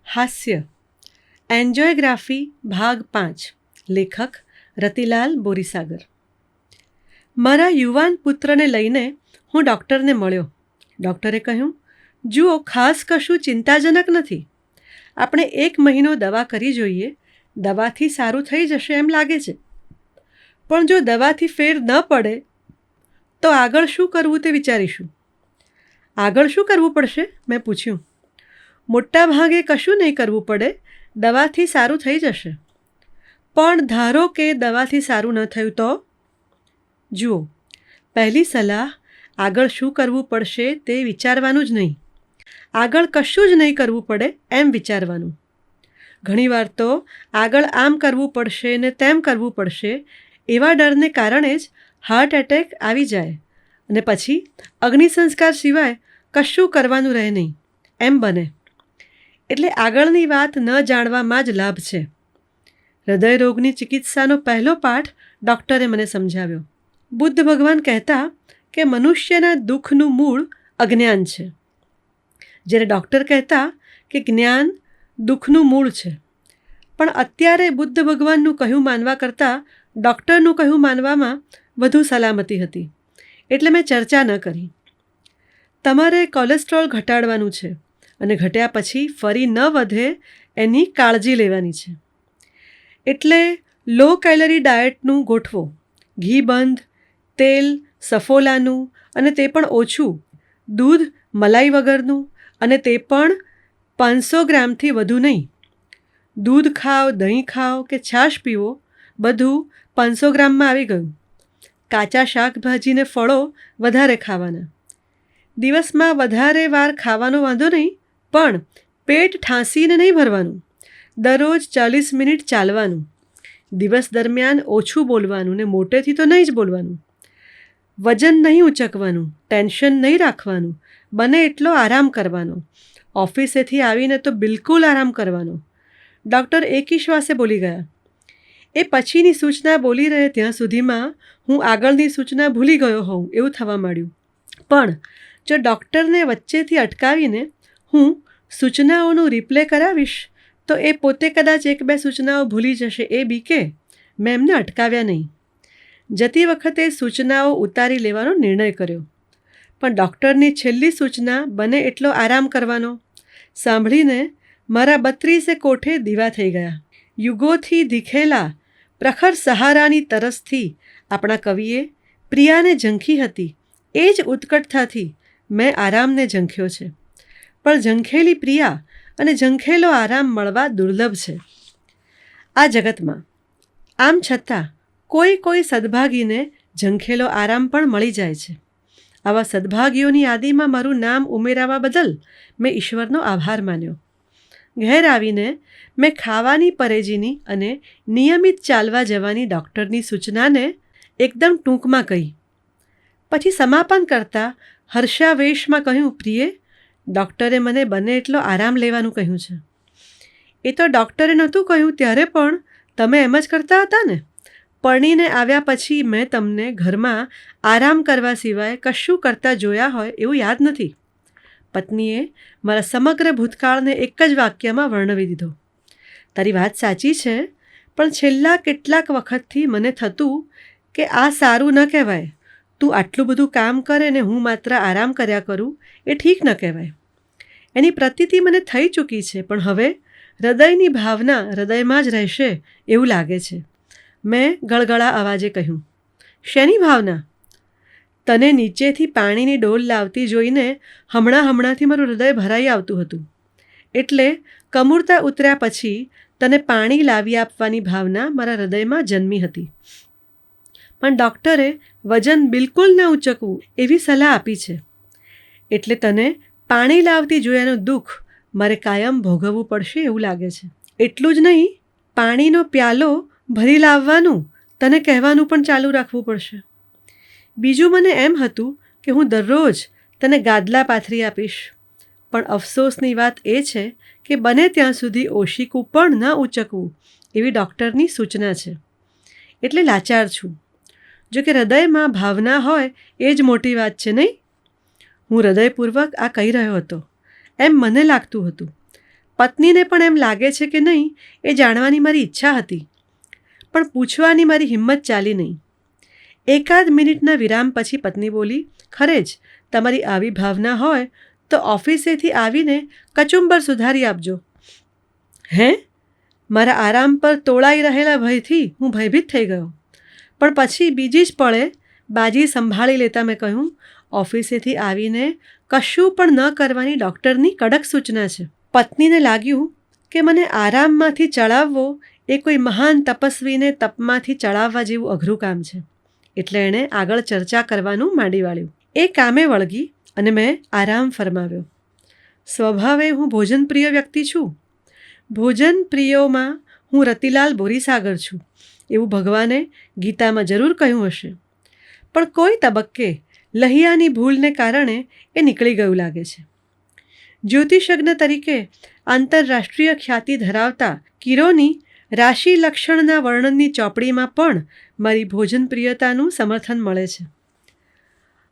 હાસ્ય એન્જોયગ્રાફી ભાગ 5 લેખક રતિલાલ બોરીસાગર. મારા યુવાન પુત્રને લઈને હું ડૉક્ટરને મળ્યો. ડૉક્ટરે કહ્યું, જુઓ, ખાસ કશું ચિંતાજનક નથી. આપણે 1 મહિનો દવા કરી જોઈએ. દવાથી સારું થઈ જશે એમ લાગે છે. પણ જો દવાથી ફેર ન પડે તો આગળ શું કરવું તે વિચારીશું. આગળ શું કરવું પડશે? મેં પૂછ્યું. મોટા ભાગે કશું નહીં કરવું પડે, દવાથી સારું થઈ જશે. પણ ધારો કે દવાથી સારું ન થયું તો? જુઓ, પહેલી સલાહ, આગળ શું કરવું પડશે તે વિચારવાનું જ નહીં. આગળ કશું જ નહીં કરવું પડે એમ વિચારવાનું. ઘણીવાર તો આગળ આમ કરવું પડશે ને તેમ કરવું પડશે એવા ડરને કારણે જ હાર્ટ એટેક આવી જાય અને પછી અગ્નિસંસ્કાર સિવાય કશું કરવાનું રહે નહીં એમ બને. એટલે આગળની વાત ન જાણવામાં જ લાભ છે. હૃદયરોગની ચિકિત્સાનો પહેલો પાઠ ડૉક્ટરે મને સમજાવ્યો. બુદ્ધ ભગવાન કહેતા કે મનુષ્યના દુઃખનું મૂળ અજ્ઞાન છે, જ્યારે ડૉક્ટર કહેતા કે જ્ઞાન દુઃખનું મૂળ છે. પણ અત્યારે બુદ્ધ ભગવાનનું કહ્યું માનવા કરતાં ડૉક્ટરનું કહ્યું માનવામાં વધુ સલામતી હતી, એટલે મેં ચર્ચા ન કરી. તમારે કોલેસ્ટ્રોલ ઘટાડવાનું છે અને ઘટ્યા પછી ફરી ન વધે એની કાળજી લેવાની છે. એટલે લો કેલરી ડાયટનું ગોઠવો. ઘી બંધ, તેલ સફોલાનું અને તે પણ ઓછું, દૂધ મલાઈ વગરનું અને તે પણ 500 ગ્રામથી વધુ નહીં. દૂધ ખાઓ, દહીં ખાઓ કે છાશ પીવો, બધું 500 ગ્રામમાં આવી ગયું. કાચા શાકભાજીને ફળો વધારે ખાવાના. દિવસમાં વધારે વાર ખાવાનો વાંધો નહીં, પણ પેટ ઠાંસીને નહીં ભરવાનું. દરરોજ 40 મિનિટ ચાલવાનું. દિવસ દરમિયાન ઓછું બોલવાનું ને મોટેથી તો નહીં જ બોલવાનું. વજન નહીં ઊંચકવાનું, ટેન્શન નહીં રાખવાનું, બને એટલો આરામ કરવાનો. ઓફિસેથી આવીને તો બિલકુલ આરામ કરવાનો. ડૉક્ટર એકી શ્વાસે બોલી ગયા. એ પછીની સૂચના બોલી રહે ત્યાં સુધીમાં હું આગળની સૂચના ભૂલી ગયો હોઉં એવું થવા માંડ્યું. પણ જો ડૉક્ટરને વચ્ચેથી અટકાવીને હું સૂચનાઓનું રિપ્લે કરાવીશ તો એ પોતે કદાચ 1-2 સૂચનાઓ ભૂલી જશે એ બીકે મેં એમને અટકાવ્યા નહીં. જતી વખતે સૂચનાઓ ઉતારી લેવાનો નિર્ણય કર્યો. પણ ડૉક્ટરની છેલ્લી સૂચના બને એટલો આરામ કરવાનો સાંભળીને મારા 32 કોઠે દીવા થઈ ગયા. યુગોથી દીખેલા પ્રખર સહારાની તરસથી આપણા કવિએ પ્રિયાને ઝંખી હતી. એ જ ઉત્કટતાથી મેં આરામને ઝંખ્યો છે. પણ ઝંખેલી પ્રિયા અને ઝંખેલો આરામ મળવા દુર્લભ છે આ જગતમાં. આમ છતાં કોઈ સદભાગીને ઝંખેલો આરામ પણ મળી જાય છે. આવા સદભાગીઓની યાદીમાં મારું નામ ઉમેરાવા બદલ મેં ઈશ્વરનો આભાર માન્યો. ઘેર આવીને મેં ખાવાની પરેજીની અને નિયમિત ચાલવા જવાની ડૉક્ટરની સૂચનાને એકદમ ટૂંકમાં કહી. પછી સમાપન કરતાં હર્ષાવેશમાં કહ્યું, પ્રિયે, ડૉક્ટરે મને બને એટલો આરામ લેવાનું કહ્યું છે. એ તો ડૉક્ટરે નહોતું કહ્યું ત્યારે પણ તમે એમ જ કરતા હતા ને. પરણીને આવ્યા પછી મેં તમને ઘરમાં આરામ કરવા સિવાય કશું કરતા જોયા હોય એવું યાદ નથી. પત્નીએ મારા સમગ્ર ભૂતકાળને એક જ વાક્યમાં વર્ણવી દીધો. તારી વાત સાચી છે, પણ છેલ્લા કેટલાક વખતથી મને થતું કે આ સારું ન કહેવાય. તું આટલું બધું કામ કરે ને હું માત્ર આરામ કર્યા કરું, એ ઠીક ન કહેવાય. એની પ્રતીતિ મને થઈ ચૂકી છે, પણ હવે હૃદયની ભાવના હૃદયમાં જ રહેશે એવું લાગે છે. મેં ગળગળા અવાજે કહ્યું. શેની ભાવના? તને નીચેથી પાણીની ડોલ લાવતી જોઈને હમણાંથી મારું હૃદય ભરાઈ આવતું હતું. એટલે કમૂરતા ઉતર્યા પછી તને પાણી લાવી આપવાની ભાવના મારા હૃદયમાં જન્મી હતી. પણ ડૉક્ટરે વજન બિલકુલ ન ઊંચકવું એવી સલાહ આપી છે. એટલે તને પાણી લાવતી જોયાનું દુઃખ મારે કાયમ ભોગવવું પડશે એવું લાગે છે. એટલું જ નહીં, પાણીનો પ્યાલો ભરી લાવવાનું તને કહેવાનું પણ ચાલુ રાખવું પડશે. બીજું મને એમ હતું કે હું દરરોજ તને ગાદલા પાથરી આપીશ. પણ અફસોસની વાત એ છે કે બને ત્યાં સુધી ઓશિકું પણ ન ઊંચકવું એવી ડૉક્ટરની સૂચના છે. એટલે લાચાર છું. જો કે હૃદયમાં ભાવના હોય એ જ મોટી વાત છે, નહીં? હું હૃદયપૂર્વક આ કહી રહ્યો હતો એમ મને લાગતું હતું. પત્નીને પણ એમ લાગે છે કે નહીં એ જાણવાની મારી ઈચ્છા હતી, પણ પૂછવાની મારી હિંમત ચાલી નહીં. એકાદ મિનિટના વિરામ પછી પત્ની બોલી, ખરે જ તમારી આવી ભાવના હોય તો ઓફિસેથી આવીને કચુંબર સુધારી આપજો. હે? મારા આરામ પર તોળાઈ રહેલા ભયથી હું ભયભીત થઈ ગયો, પણ પછી બીજી જ પળે બાજી સંભાળી લેતા મેં કહ્યું, ઓફિસેથી આવીને કશું પણ ન કરવાની ડૉક્ટરની કડક સૂચના છે. પત્નીને લાગ્યું કે મને આરામમાંથી ચડાવવો એ કોઈ મહાન તપસ્વીને તપમાંથી ચડાવવા જેવું અઘરું કામ છે, એટલે એણે આગળ ચર્ચા કરવાનું માંડી વાળ્યું. એ કામે વળગી અને મેં આરામ ફરમાવ્યો. સ્વભાવે હું ભોજનપ્રિય વ્યક્તિ છું. ભોજનપ્રિયોમાં હું રતિલાલ બોરીસાગર છું એવું ભગવાને ગીતામાં જરૂર કહ્યું હશે, પણ કોઈ તબક્કે લહિયાની ભૂલને કારણે એ નીકળી ગયું લાગે છે. જ્યોતિષજ્ઞ તરીકે આંતરરાષ્ટ્રીય ખ્યાતિ ધરાવતા કિરોની રાશિ લક્ષણના વર્ણનની ચોપડીમાં પણ મારી ભોજનપ્રિયતાનું સમર્થન મળે છે.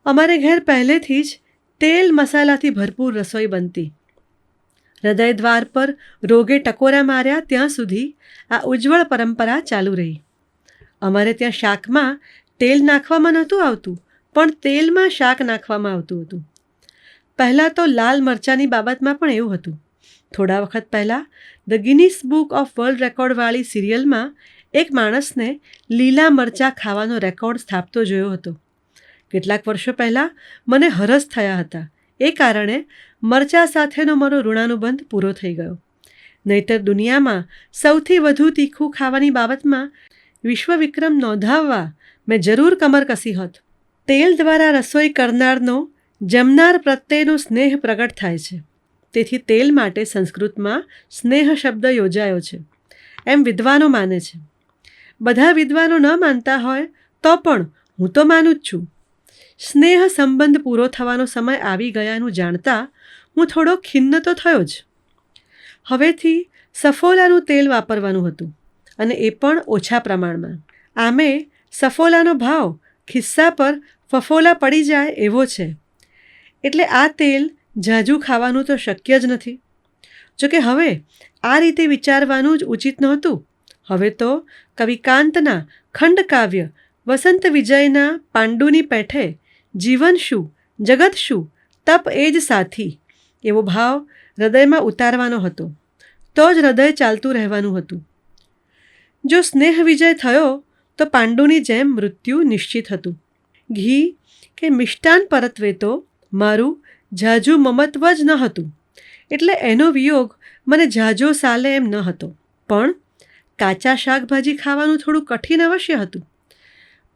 અમારે ઘેર પહેલેથી જ તેલ મસાલાથી ભરપૂર રસોઈ બનતી. હૃદયદ્વાર પર રોગે ટકોરા માર્યા ત્યાં સુધી આ ઉજ્જવળ પરંપરા ચાલુ રહી. અમારે ત્યાં શાકમાં તેલ નાખવામાં નહોતું આવતું, પણ તેલમાં શાક નાખવામાં આવતું હતું. પહેલાં તો લાલ મરચાંની બાબતમાં પણ એવું હતું. થોડા વખત પહેલાં the Guinness book of world રેકોર્ડવાળી સિરિયલમાં એક માણસને લીલા મરચાં ખાવાનો રેકોર્ડ સ્થાપતો જોયો હતો. કેટલાક વર્ષો પહેલાં મને હરસ થયા હતા. એ કારણે મરચાં સાથેનો મારો ઋણાનુબંધ પૂરો થઈ ગયો. નહીંતર દુનિયામાં સૌથી વધુ તીખું ખાવાની બાબતમાં વિશ્વ વિક્રમ નોંધાવવા મેં જરૂર કમર કસી હોત. તેલ દ્વારા રસોઈ કરનારનો જમનાર પ્રત્યેનો સ્નેહ પ્રગટ થાય છે. તેથી તેલ માટે સંસ્કૃતમાં સ્નેહ શબ્દ યોજાયો છે એમ વિદ્વાનો માને છે. બધા વિદ્વાનો ન માનતા હોય તો પણ હું તો માનું જ છું. સ્નેહ સંબંધ પૂરો થવાનો સમય આવી ગયાનું જાણતા હું થોડો ખિન્ન તો થયો જ. હવેથી સફોલાનું તેલ વાપરવાનું હતું, અને એ પણ ઓછા પ્રમાણમાં. આમે સફોલાનો ભાવ ખિસ્સા પર ફફોલા પડી જાય એવો છે, એટલે આ તેલ ઝાઝું ખાવાનું તો શક્ય જ નથી. જોકે હવે આ રીતે વિચારવાનું જ ઉચિત નહોતું. હવે તો કવિકાંતના ખંડકાવ્ય વસંત વિજયના પાંડુની પેઠે જીવન શું, જગત શું, તપ એ જ સાથી એવો ભાવ હૃદયમાં ઉતારવાનો હતો. તો જ હૃદય ચાલતું રહેવાનું હતું. જો સ્નેહ વિજય થયો તો પાંડુની જેમ મૃત્યુ નિશ્ચિત હતું. ઘી કે મિષ્ટાન પરત્વે તો મારું ઝાઝું મમત્વ જ ન હતું, એટલે એનો વિયોગ મને ઝાઝો સાલે એમ ન હતો. પણ કાચા શાકભાજી ખાવાનું થોડું કઠિન અવશ્ય હતું.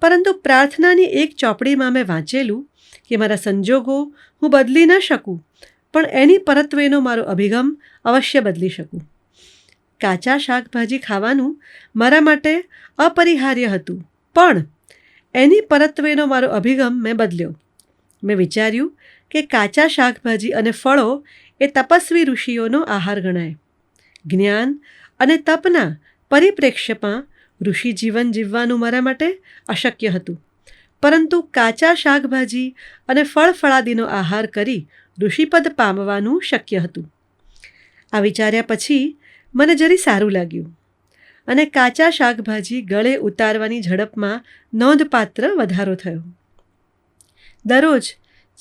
પરંતુ પ્રાર્થનાની એક ચોપડીમાં મેં વાંચેલું કે મારા સંજોગો હું બદલી ન શકું, પણ એની પરત્વેનો મારો અભિગમ અવશ્ય બદલી શકું. કાચા શાકભાજી ખાવાનું મારા માટે અપરિહાર્ય હતું, પણ એની પરત્વેનો મારો અભિગમ મેં બદલ્યો. મેં વિચાર્યું કે કાચા શાકભાજી અને ફળો એ તપસ્વી ઋષિઓનો આહાર ગણાય. જ્ઞાન અને તપના પરિપ્રેક્ષ્યમાં ઋષિ જીવન જીવવાનું મારા માટે અશક્ય હતું, પરંતુ કાચા શાકભાજી અને ફળફળાદીનો આહાર કરી ઋષિપદ પામવાનું શક્ય હતું. આ વિચાર્યા પછી મને જરી સારું લાગ્યું, અને કાચા શાકભાજી ગળે ઉતારવાની ઝડપમાં નોંધપાત્ર વધારો થયો. દરરોજ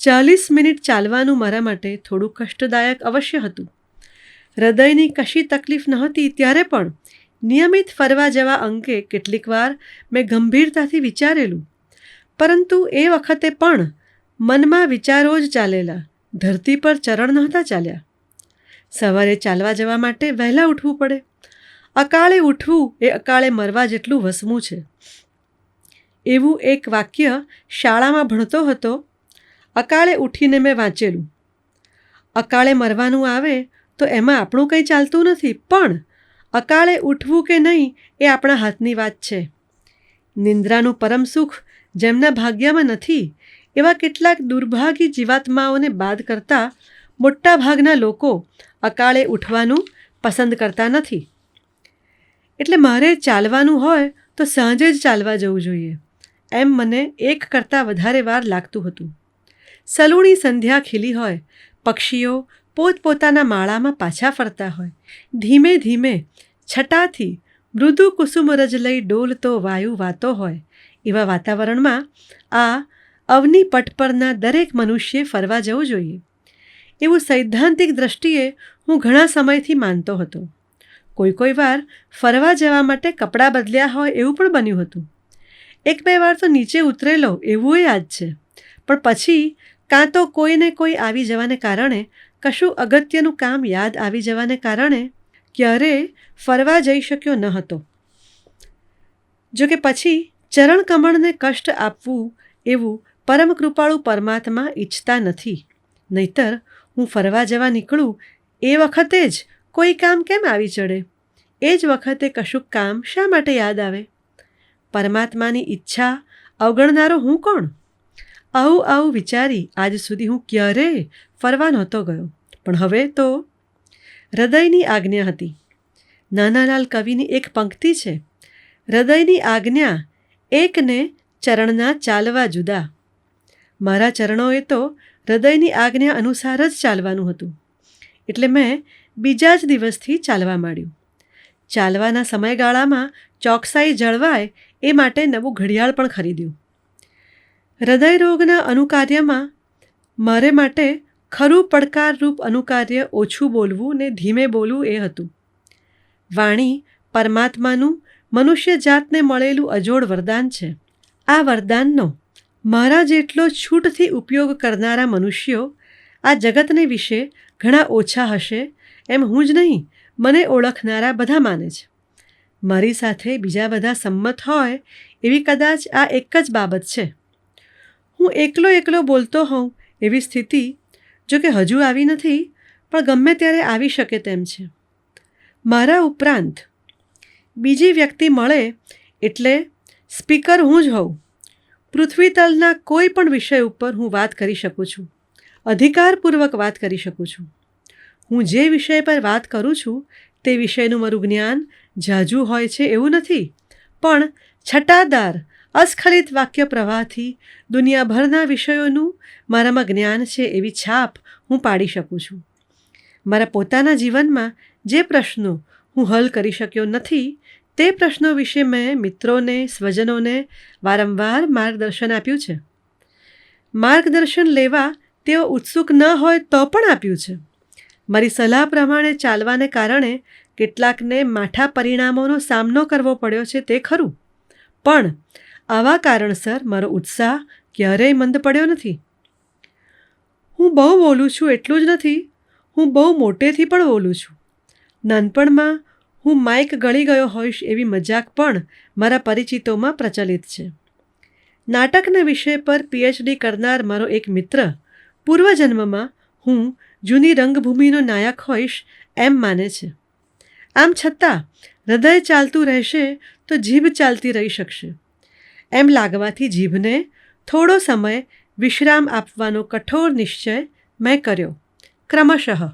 40 મિનિટ ચાલવાનું મારા માટે થોડું કષ્ટદાયક અવશ્ય હતું. હૃદયની કશી તકલીફ નહોતી ત્યારે પણ નિયમિત ફરવા જવા અંગે કેટલીક વાર મેં ગંભીરતાથી વિચારેલું, પરંતુ એ વખતે પણ મનમાં વિચારો જ ચાલેલા, ધરતી પર ચરણ નહોતા ચાલ્યા. સવારે ચાલવા જવા માટે વહેલા ઉઠવું પડે. અકાળે ઉઠવું એ અકાળે મરવા જેટલું વસમું છે. એવું એક વાક્ય શાળામાં ભણતો હતો. અકાળે ઉઠીને મેં વાંચેલું. અકાળે મરવાનું આવે તો એમાં આપણું કંઈ ચાલતું નથી, પણ અકાળે ઉઠવું કે નહીં એ આપણા હાથની વાત છે. નિંદ્રાનું પરમ સુખ જેમના ભાગ્યમાં નથી એવા કેટલાક દુર્ભાગી જીવાત્માઓને બાદ કરતાં મોટા ભાગના લોકો અકાળે ઉઠવાનું પસંદ કરતા નથી. એટલે મારે ચાલવાનું હોય તો સાંજે જ ચાલવા જવું જોઈએ એમ મને એક કરતાં વધારે વાર લાગતું હતું. સલૂણી સંધ્યા ખીલી હોય, પક્ષીઓ પોતપોતાના માળામાં પાછા ફરતા હોય, ધીમે ધીમે છટાથી મૃદુ કુસુમરજ લઈ ડોલતો વાયુ વાતો હોય, એવા વાતાવરણમાં આ અવની પટ પરના દરેક મનુષ્યે ફરવા જવું જોઈએ, એવું સૈદ્ધાંતિક દૃષ્ટિએ હું ઘણા સમયથી માનતો હતો. કોઈ વાર ફરવા જવા માટે કપડાં બદલ્યા હોય એવું પણ બન્યું હતું. 1-2 વાર તો નીચે ઉતરેલો એવું યાદ છે, પણ પછી કાં તો કોઈને કોઈ આવી જવાને કારણે, કશું અગત્યનું કામ યાદ આવી જવાને કારણે ક્યારેય ફરવા જઈ શક્યો ન હતો. જોકે પછી ચરણકમળને કષ્ટ આપવું એવું પરમ કૃપાળુ પરમાત્મા ઈચ્છતા નથી, નહીતર હું ફરવા જવા નીકળું એ વખતે જ કોઈ કામ કેમ આવી ચડે, એ જ વખતે કશુંક કામ શા માટે યાદ આવે? પરમાત્માની ઈચ્છા અવગણનારો હું કોણ? આવું વિચારી આજ સુધી હું ક્યારેય ફરવા નહોતો ગયો. પણ હવે તો હૃદયની આજ્ઞા હતી. નાનાલાલ કવિની એક પંક્તિ છે, હૃદયની આજ્ઞા એકને ચરણના ચાલવા જુદા. મારા ચરણોએ તો હૃદયની આજ્ઞા અનુસાર જ ચાલવાનું હતું, એટલે મેં બીજા જ દિવસથી ચાલવા માંડ્યું. ચાલવાના સમયગાળામાં ચોકસાઈ જળવાય એ માટે નવું ઘડિયાળ પણ ખરીદ્યું. હૃદયરોગના અનુકાર્યમાં મારે માટે ખરું પડકારરૂપ અનુકાર્ય ઓછું બોલવું ને ધીમે બોલવું એ હતું. વાણી પરમાત્માનું મનુષ્ય જાતને મળેલું અજોડ વરદાન છે. આ વરદાનનો મારા જેટલો છૂટથી ઉપયોગ કરનારા મનુષ્યો આ જગતને વિશે ઘણા ઓછા હશે એમ હું જ નહીં, મને ઓળખનારા બધા માને છે. મારી સાથે બીજા બધા સંમત હોય એવી કદાચ આ એક જ બાબત છે. હું એકલો બોલતો હોઉં એવી સ્થિતિ જો કે હજુ આવી નથી, પણ ગમે ત્યારે આવી શકે તેમ છે. મારા ઉપરાંત બીજી વ્યક્તિ મળે એટલે સ્પીકર હું જ હોઉં. પૃથ્વીતલના કોઈ પણ વિષય ઉપર હું વાત કરી શકું છું, અધિકારપૂર્વક વાત કરી શકું છું. હું જે વિષય પર વાત કરું છું તે વિષયનું મારું જ્ઞાન ઝાઝું હોય છે એવું નથી, પણ છટાદાર અસ્ખલિત વાક્ય પ્રવાહથી દુનિયાભરના વિષયોનું મારામાં જ્ઞાન છે એવી છાપ હું પાડી શકું છું. મારા પોતાના જીવનમાં જે પ્રશ્નો હું હલ કરી શક્યો નથી તે પ્રશ્નો વિશે મેં મિત્રોને, સ્વજનોને વારંવાર માર્ગદર્શન આપ્યું છે. માર્ગદર્શન લેવા તેઓ ઉત્સુક ન હોય તો પણ આપ્યું છે. મારી સલાહ પ્રમાણે ચાલવાને કારણે કેટલાકને માઠા પરિણામોનો સામનો કરવો પડ્યો છે તે ખરું, પણ આવા કારણસર મારો ઉત્સાહ ક્યારેય મંદ પડ્યો નથી. હું બહુ બોલું છું એટલું જ નથી, હું બહુ મોટેથી પણ બોલું છું. નાનપણમાં હું માઇક ગળી ગયો હોઈશ એવી મજાક પણ મારા પરિચિતોમાં પ્રચલિત છે. નાટકના વિષય પર PhD કરનાર મારો એક મિત્ર પૂર્વજન્મમાં હું જૂની રંગભૂમિનો નાયક હોઈશ એમ માને છે. આમ છતાં હૃદય ચાલતું રહેશે તો જીભ ચાલતી રહી શકશે એમ લાગવાથી જીભને થોડો સમય વિશ્રામ આપવાનો કઠોર નિશ્ચય મેં કર્યો. ક્રમશઃ